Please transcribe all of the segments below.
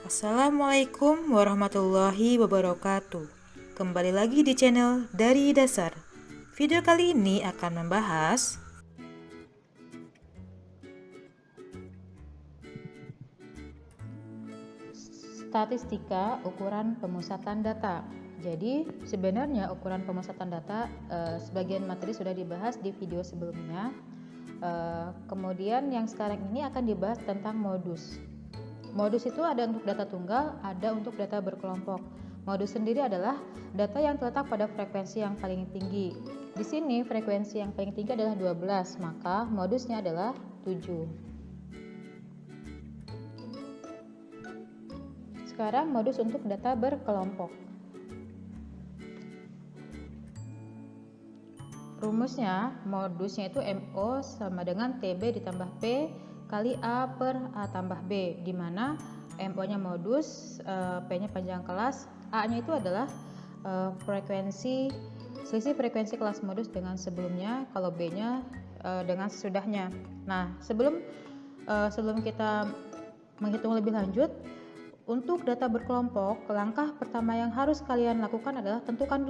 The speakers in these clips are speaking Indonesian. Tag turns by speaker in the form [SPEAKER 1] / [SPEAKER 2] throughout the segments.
[SPEAKER 1] Assalamualaikum warahmatullahi wabarakatuh. Kembali lagi di channel Dari Dasar. Video kali ini akan membahas statistika ukuran pemusatan data. Jadi sebenarnya ukuran pemusatan data sebagian materi sudah dibahas di video sebelumnya. Kemudian yang sekarang ini akan dibahas tentang modus. Modus itu ada untuk data tunggal, ada untuk data berkelompok. Modus sendiri adalah data yang terletak pada frekuensi yang paling tinggi. Di sini frekuensi yang paling tinggi adalah 12, maka modusnya adalah 7. Sekarang modus untuk data berkelompok. Rumusnya, modusnya itu MO sama dengan TB ditambah P kali A per A tambah B, di mana MO-nya modus, P-nya panjang kelas, A-nya itu adalah selisih frekuensi kelas modus dengan sebelumnya, kalau B-nya dengan sesudahnya. Nah, sebelum kita menghitung lebih lanjut, untuk data berkelompok, langkah pertama yang harus kalian lakukan adalah tentukan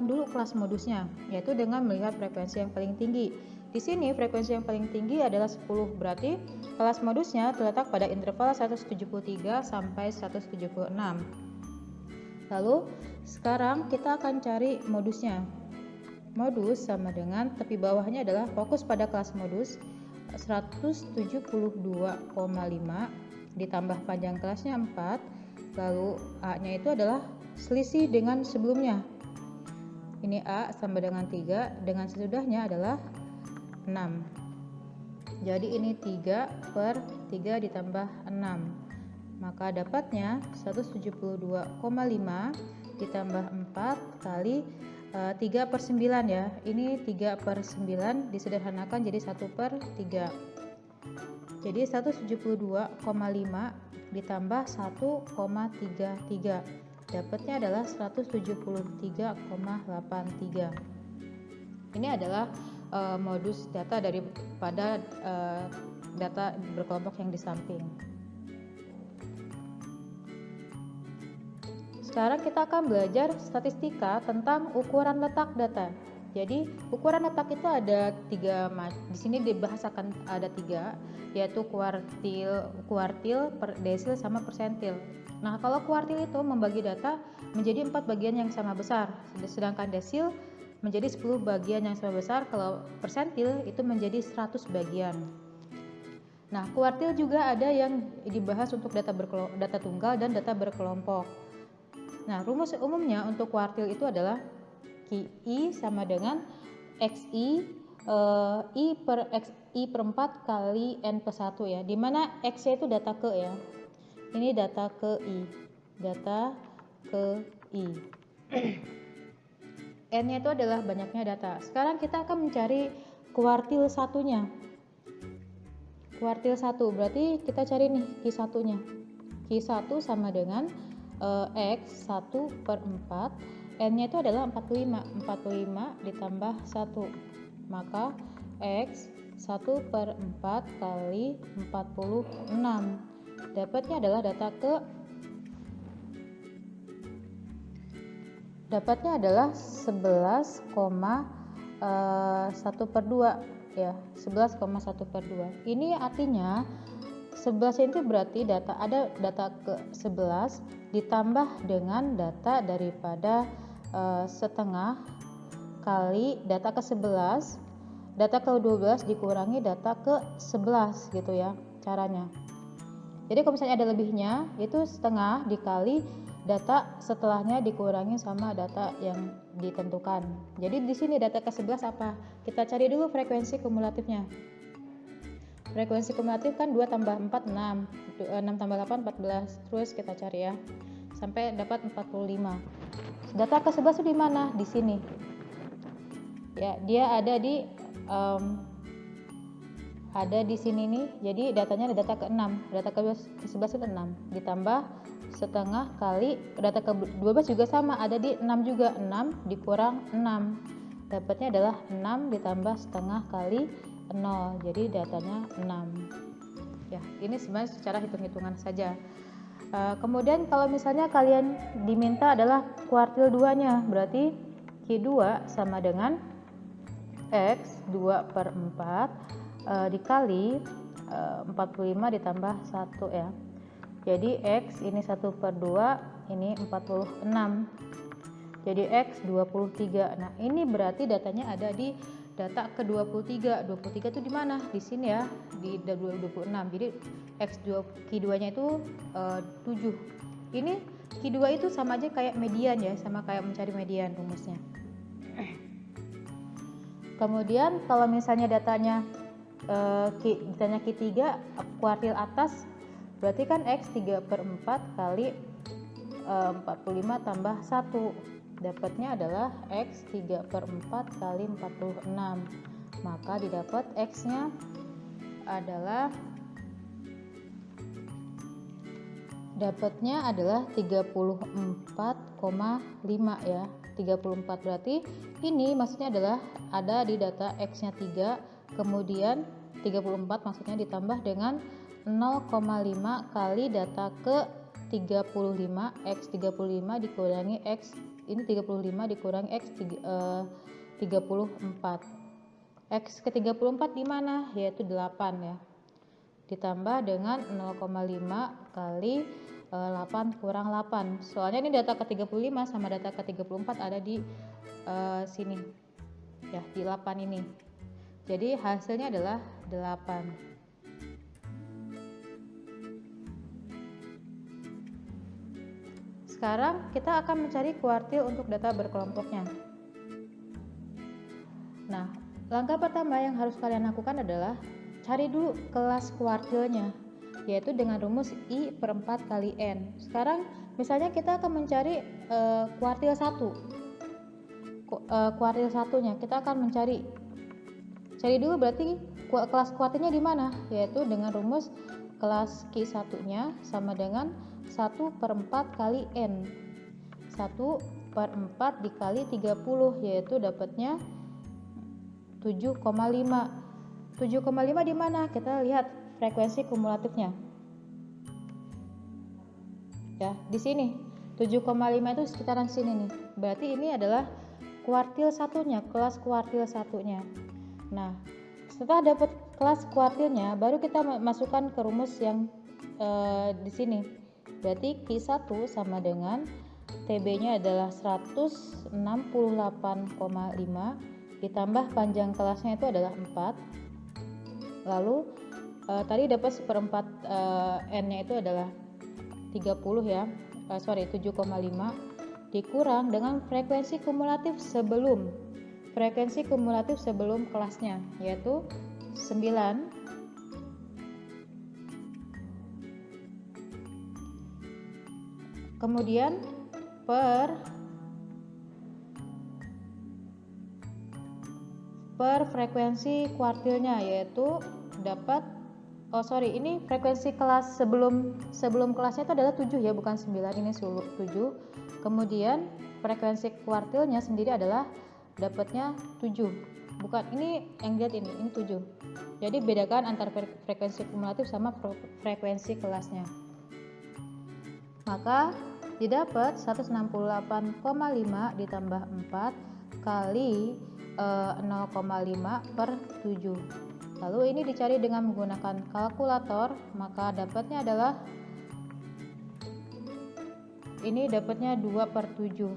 [SPEAKER 1] dulu kelas modusnya, yaitu dengan melihat frekuensi yang paling tinggi. Di sini frekuensi yang paling tinggi adalah 10, berarti kelas modusnya terletak pada interval 173 sampai 176. Lalu sekarang kita akan cari modusnya. Modus sama dengan tepi bawahnya adalah fokus pada kelas modus 172,5 ditambah panjang kelasnya 4, lalu A-nya itu adalah selisih dengan sebelumnya. Ini A sama dengan 3, dengan sesudahnya adalah 6. Jadi ini 3 per 3 ditambah 6. Maka dapatnya 172,5 ditambah 4 kali 3 per 9 ya. Ini 3 per 9 disederhanakan jadi 1 per 3. Jadi 172,5 ditambah 1,33. Dapatnya adalah 173,83. Ini adalah modus data daripada data berkelompok yang di samping. Sekarang kita akan belajar statistika tentang ukuran letak data. Jadi ukuran letak itu ada 3, di sini dibahas akan ada 3, yaitu kuartil, desil sama persentil. Nah, kalau kuartil itu membagi data menjadi 4 bagian yang sama besar, sedangkan desil menjadi 10 bagian yang sama besar, kalau persentil itu menjadi 100 bagian. Nah, kuartil juga ada yang dibahas untuk data tunggal dan data berkelompok. Nah, rumus umumnya untuk kuartil itu adalah I sama dengan XI I per 4 kali N plus 1 ya, dimana X itu data ke ya, ini data ke I, N nya itu adalah banyaknya data. Sekarang kita akan mencari kuartil satunya. Kuartil 1 berarti kita cari nih Q1 nya. Q1 sama dengan X 1 per 4, N-nya itu adalah 45 ditambah 1, maka X 1 per 4 kali 46. Dapatnya adalah dapatnya adalah 11,1 per 2 ya, 11,1 per 2. Ini artinya 11 itu berarti ada data ke 11 ditambah dengan data daripada setengah kali data ke 11, data ke 12 dikurangi data ke 11 gitu ya caranya. Jadi kalau misalnya ada lebihnya, itu setengah dikali data setelahnya dikurangi sama data yang ditentukan. Jadi di sini data ke 11 apa? Kita cari dulu frekuensi kumulatifnya. Frekuensi kumulatif kan 2 tambah 4 6, 6 tambah 8 14, terus kita cari ya sampai dapat 45. Data ke 11 itu di mana? Di sini. Ya, dia ada di sini nih. Jadi datanya ada data ke 6. Data ke 11 itu 6 ditambah setengah kali data ke 12 juga sama, ada di 6 juga. 6 dikurang 6. Dapatnya adalah 6 ditambah setengah kali 0. Jadi datanya 6. Ya, ini sebenarnya secara hitung-hitungan saja. Kemudian kalau misalnya kalian diminta adalah kuartil 2-nya, berarti Q2 sama dengan X 2 per 4 dikali 45 ditambah 1 ya. Jadi X ini 1 per 2, ini 46. Jadi X 23. Nah, ini berarti datanya ada di data ke 23. 23 itu di mana? Di sini ya, di 26. Jadi Q2-nya itu 7. Ini Q2 itu sama aja kayak median ya, sama kayak mencari median rumusnya. Kemudian kalau misalnya datanya Q3 kuartil atas, berarti kan X 3 per 4 kali 45 tambah 1, dapatnya adalah X 3 per 4 kali 46. Maka didapat X nya adalah dapatnya adalah 34,5 ya. 34 berarti ini maksudnya adalah ada di data X nya 3, kemudian 34 maksudnya ditambah dengan 0,5 kali data ke 35, X 35 dikurangi X, ini 35 dikurangi X 34. X ke 34 di mana? Yaitu 8 ya. Ditambah dengan 0,5 kali 8 kurang 8. Soalnya ini data ke 35 sama data ke 34 ada di sini. Ya, di 8 ini. Jadi hasilnya adalah 8. Sekarang kita akan mencari kuartil untuk data berkelompoknya. Nah, langkah pertama yang harus kalian lakukan adalah cari dulu kelas kuartilnya, yaitu dengan rumus I per 4 kali N. Sekarang misalnya kita akan mencari kuartil 1. Kuartil satunya kita akan cari dulu berarti kelas kuartilnya di mana, yaitu dengan rumus kelas Q1-nya sama dengan 1 per 4 kali N. 1 per 4 dikali 30, yaitu dapatnya 7,5. 7,5 di mana? Kita lihat frekuensi kumulatifnya. Ya, di sini. 7,5 itu sekitaran sini nih. Berarti ini adalah kuartil satunya, kelas kuartil satunya. Nah, setelah dapat kelas kuartilnya, baru kita masukkan ke rumus yang di sini. Berarti Q1 sama dengan TB-nya adalah 168,5 ditambah panjang kelasnya itu adalah 4. Lalu tadi dapat seperempat N-nya itu adalah 30 ya. 7,5 dikurang dengan frekuensi kumulatif sebelum kelasnya, yaitu 9 kemudian per frekuensi kuartilnya, yaitu dapat ini frekuensi kelas sebelum kelasnya itu adalah 7 ya, bukan 9, ini 7. Kemudian frekuensi kuartilnya sendiri adalah dapatnya 7. Bukan ini yang lihat ini 7. Jadi bedakan antara frekuensi kumulatif sama frekuensi kelasnya. Maka didapat 168,5 ditambah 4 kali 0,5 per 7. Lalu ini dicari dengan menggunakan kalkulator, maka dapatnya adalah ini dapatnya 2 per 7.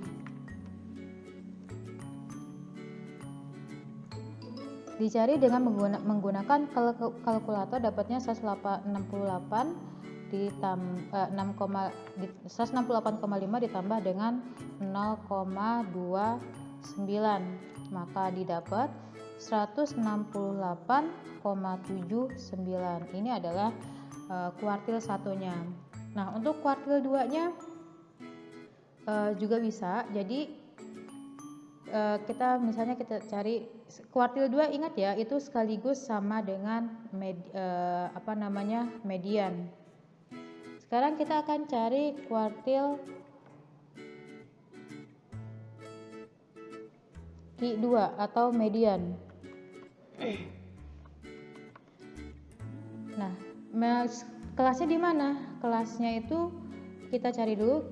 [SPEAKER 1] Dicari dengan menggunakan kalkulator, dapatnya 168,5 ditambah dengan 0,29, maka didapat 168,79. Ini adalah kuartil satunya. Nah, untuk kuartil 2-nya juga bisa. Jadi kita cari kuartil 2, ingat ya, itu sekaligus sama dengan median. Sekarang kita akan cari kuartil Q2 atau median. Nah, kelasnya di mana? Kelasnya itu kita cari dulu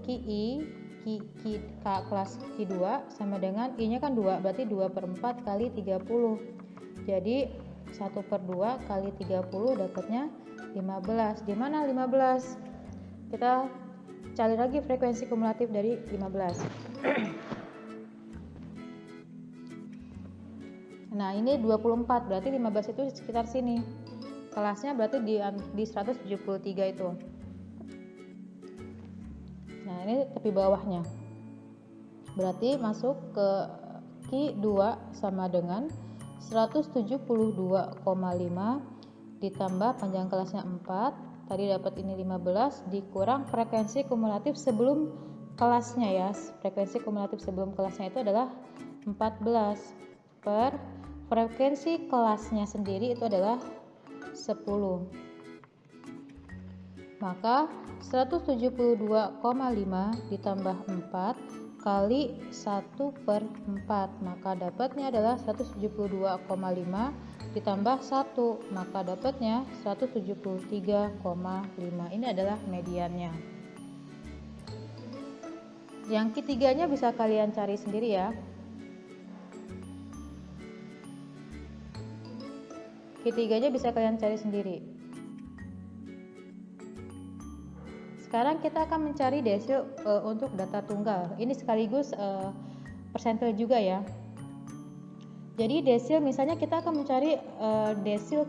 [SPEAKER 1] kelas Q2 sama dengan I-nya kan 2, berarti 2/4 kali 30. Jadi 1/2 kali 30 dapatnya 15. Di mana 15? Kita cari lagi frekuensi kumulatif dari 15. Nah, ini 24, berarti 15 itu sekitar sini. Kelasnya berarti di 173 itu. Nah, ini tepi bawahnya. Berarti masuk ke Q2 sama dengan 172,5 ditambah panjang kelasnya 4. Tadi dapat ini 15 dikurang frekuensi kumulatif sebelum kelasnya ya. Frekuensi kumulatif sebelum kelasnya itu adalah 14 per frekuensi kelasnya sendiri itu adalah 10. Maka 172,5 ditambah 4 kali 1/4, maka dapatnya adalah 172,5 ditambah 1, maka dapatnya 173,5. Ini adalah mediannya. Yang ketiganya bisa kalian cari sendiri ya. Ketiganya bisa kalian cari sendiri. Sekarang kita akan mencari desil untuk data tunggal. Ini sekaligus persentil juga ya. Jadi desil misalnya kita akan mencari desil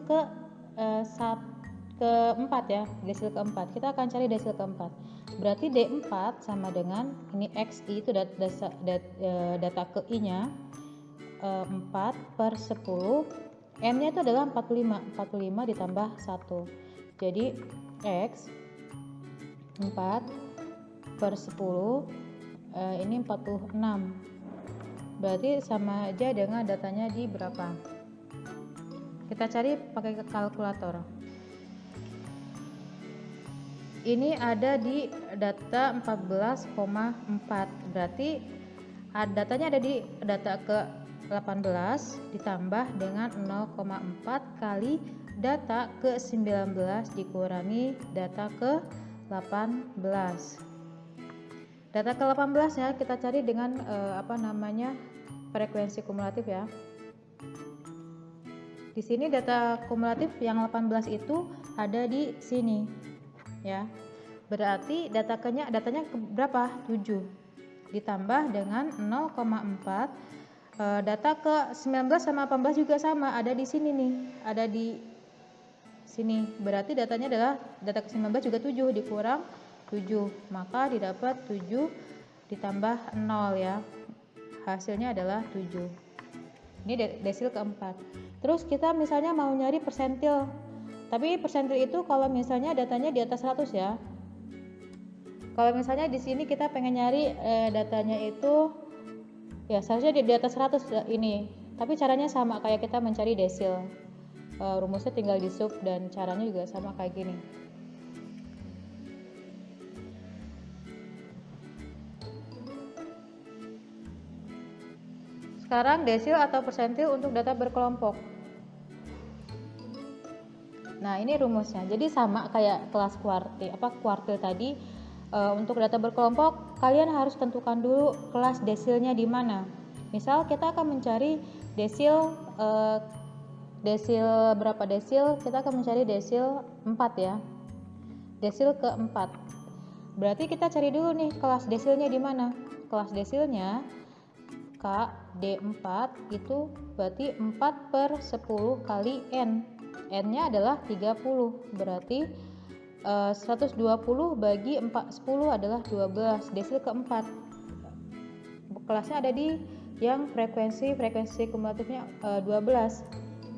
[SPEAKER 1] keempat ya, desil keempat. Kita akan cari desil keempat. Berarti D4 sama dengan ini XI itu data ke I-nya 4/10. M-nya itu adalah 45 ditambah 1. Jadi X 4/10 ini 46. Berarti sama aja dengan datanya di berapa? Kita cari pakai kalkulator. Ini ada di data 14,4. Berarti datanya ada di data ke 18 ditambah dengan 0,4 kali data ke 19 dikurangi data ke 18. Data ke 18 ya kita cari dengan frekuensi kumulatif ya. Di sini data kumulatif yang 18 itu ada di sini ya. Berarti datanya berapa? 7 ditambah dengan 0,4. Data ke 19 sama 18 juga sama, ada di sini nih, ada di sini. Berarti datanya adalah data ke 19 juga 7 dikurang 7, maka didapat 7 ditambah 0 ya. Hasilnya adalah 7. Ini desil keempat. Terus kita misalnya mau nyari persentil. Tapi persentil itu kalau misalnya datanya di atas 100 ya. Kalau misalnya di sini kita pengen nyari datanya itu ya seharusnya di atas 100 ini. Tapi caranya sama kayak kita mencari desil. Rumusnya tinggal di sub dan caranya juga sama kayak gini. Sekarang desil atau persentil untuk data berkelompok. Nah, ini rumusnya. Jadi sama kayak kelas kuartil tadi. Untuk data berkelompok, kalian harus tentukan dulu kelas desilnya di mana. Misal kita akan mencari desil berapa desil? Kita akan mencari desil 4 ya. Desil keempat. Berarti kita cari dulu nih kelas desilnya di mana. Kelas desilnya K D4 itu berarti 4/10 kali N. N-nya adalah 30. Berarti 120 bagi 10 adalah 12. Desil keempat. Kelasnya ada di yang frekuensi kumulatifnya 12.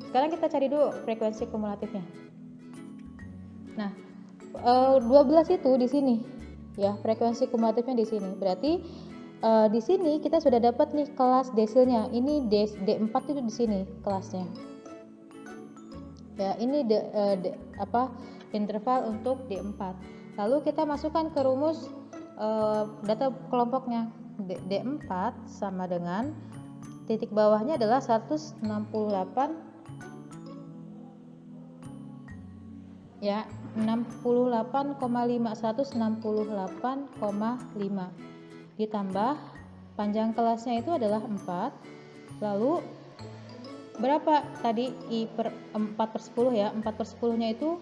[SPEAKER 1] Sekarang kita cari dulu frekuensi kumulatifnya. Nah, 12 itu di sini. Ya, frekuensi kumulatifnya di sini. Berarti di sini kita sudah dapat nih kelas desilnya. Ini D4 itu di sini kelasnya. Ya, ini interval untuk D4. Lalu kita masukkan ke rumus data kelompoknya. D4 sama dengan titik bawahnya adalah 168 ya 168,5 ditambah panjang kelasnya itu adalah 4. Lalu berapa tadi I per 4/10 ya? 4/10 nya itu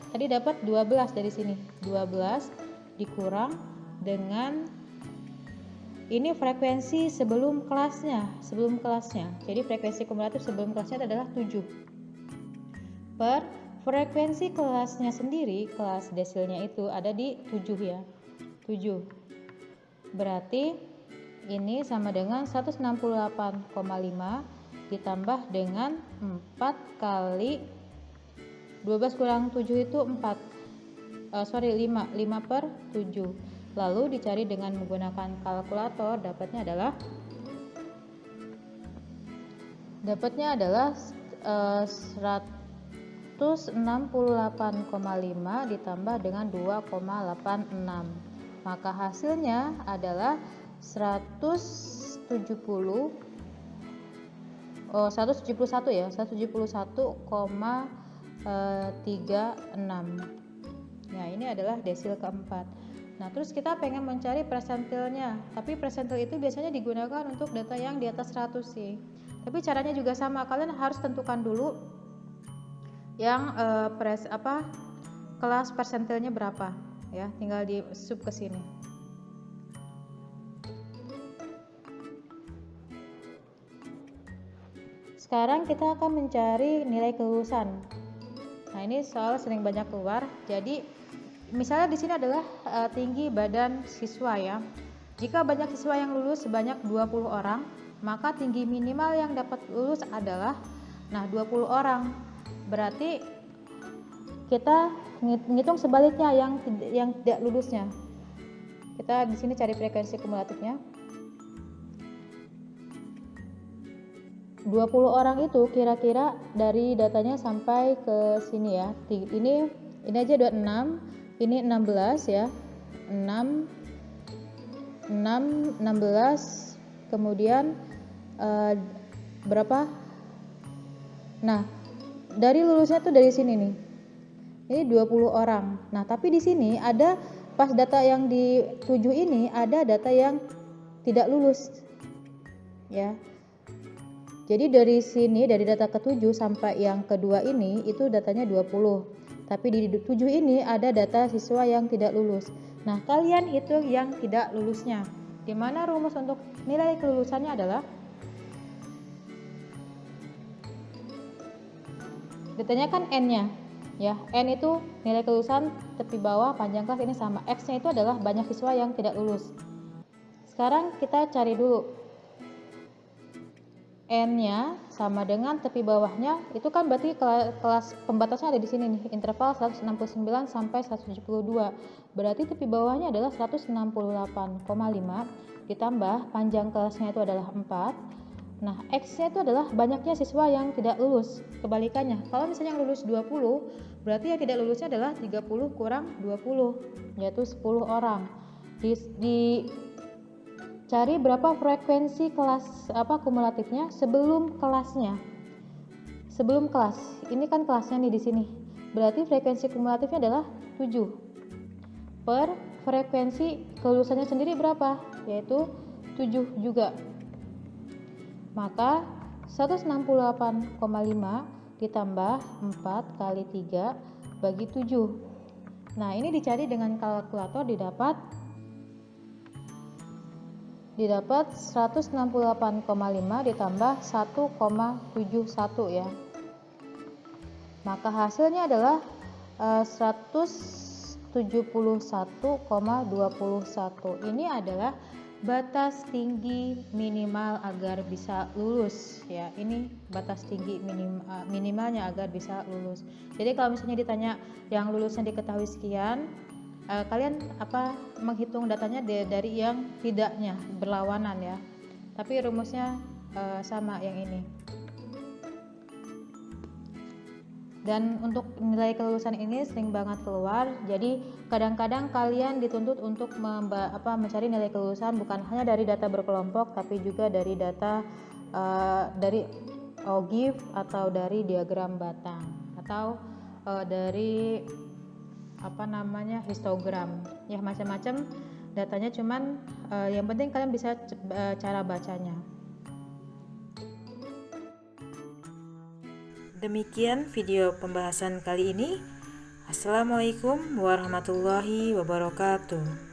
[SPEAKER 1] tadi dapat 12 dari sini. 12 dikurang dengan ini frekuensi sebelum kelasnya. Jadi frekuensi kumulatif sebelum kelasnya adalah 7. Per frekuensi kelasnya sendiri, kelas desilnya itu ada di 7 ya. 7. Berarti ini sama dengan 168,5 ditambah dengan 4 kali 12 kurang 7 itu 5/7. Lalu dicari dengan menggunakan kalkulator, dapatnya adalah 168,5 ditambah dengan 2,86. Maka hasilnya adalah 171 ya, 171,36. Nah, ini adalah desil keempat. Nah, terus kita pengen mencari persentilnya, tapi persentil itu biasanya digunakan untuk data yang di atas 100 sih. Tapi caranya juga sama, kalian harus tentukan dulu yang kelas persentilnya berapa ya, tinggal di sub ke sini. Sekarang kita akan mencari nilai kelulusan. Nah, ini soal sering banyak keluar. Jadi misalnya di sini adalah tinggi badan siswa ya. Jika banyak siswa yang lulus sebanyak 20 orang, maka tinggi minimal yang dapat lulus adalah 20 orang. Berarti kita ngitung sebaliknya yang tidak lulusnya. Kita di sini cari frekuensi kumulatifnya. 20 orang itu kira-kira dari datanya sampai ke sini ya. Ini aja 26, ini 16 ya. 16, kemudian berapa? Nah, dari lulusnya tuh dari sini nih. Ini 20 orang. Nah, tapi di sini ada pas data yang di 7 ini ada data yang tidak lulus. Ya. Jadi dari sini, dari data ke-7 sampai yang kedua ini, itu datanya 20. Tapi di 7 ini ada data siswa yang tidak lulus. Nah, kalian hitung yang tidak lulusnya. Di mana rumus untuk nilai kelulusannya adalah, datanya kan N-nya. Ya, N itu nilai kelulusan tepi bawah panjang kelas, ini sama. X-nya itu adalah banyak siswa yang tidak lulus. Sekarang kita cari dulu. N-nya sama dengan tepi bawahnya, itu kan berarti kelas pembatasnya ada di sini nih, interval 169 sampai 172. Berarti tepi bawahnya adalah 168,5 ditambah panjang kelasnya itu adalah 4. Nah, X-nya itu adalah banyaknya siswa yang tidak lulus. Kebalikannya, kalau misalnya yang lulus 20, berarti yang tidak lulusnya adalah 30 kurang 20, yaitu 10 orang. Cari berapa frekuensi kelas kumulatifnya sebelum kelasnya. Sebelum kelas. Ini kan kelasnya nih di sini. Berarti frekuensi kumulatifnya adalah 7. Per frekuensi kelulusannya sendiri berapa? Yaitu 7 juga. Maka 168,5 ditambah 4 kali 3 bagi 7. Nah, ini dicari dengan kalkulator didapat 168,5 ditambah 1,71 ya. Maka hasilnya adalah 171,21. Ini adalah batas tinggi minimal agar bisa lulus ya. Ini batas tinggi minimalnya agar bisa lulus. Jadi kalau misalnya ditanya yang lulusnya diketahui sekian, kalian menghitung datanya dari yang tidaknya berlawanan ya. Tapi rumusnya sama yang ini. Dan untuk nilai kelulusan ini sering banget keluar. Jadi kadang-kadang kalian dituntut untuk mencari nilai kelulusan bukan hanya dari data berkelompok, tapi juga dari data dari OGIF atau dari diagram batang atau dari histogram ya, macam-macam datanya, cuman yang penting kalian bisa cara bacanya.
[SPEAKER 2] Demikian video pembahasan kali ini. Assalamualaikum warahmatullahi wabarakatuh.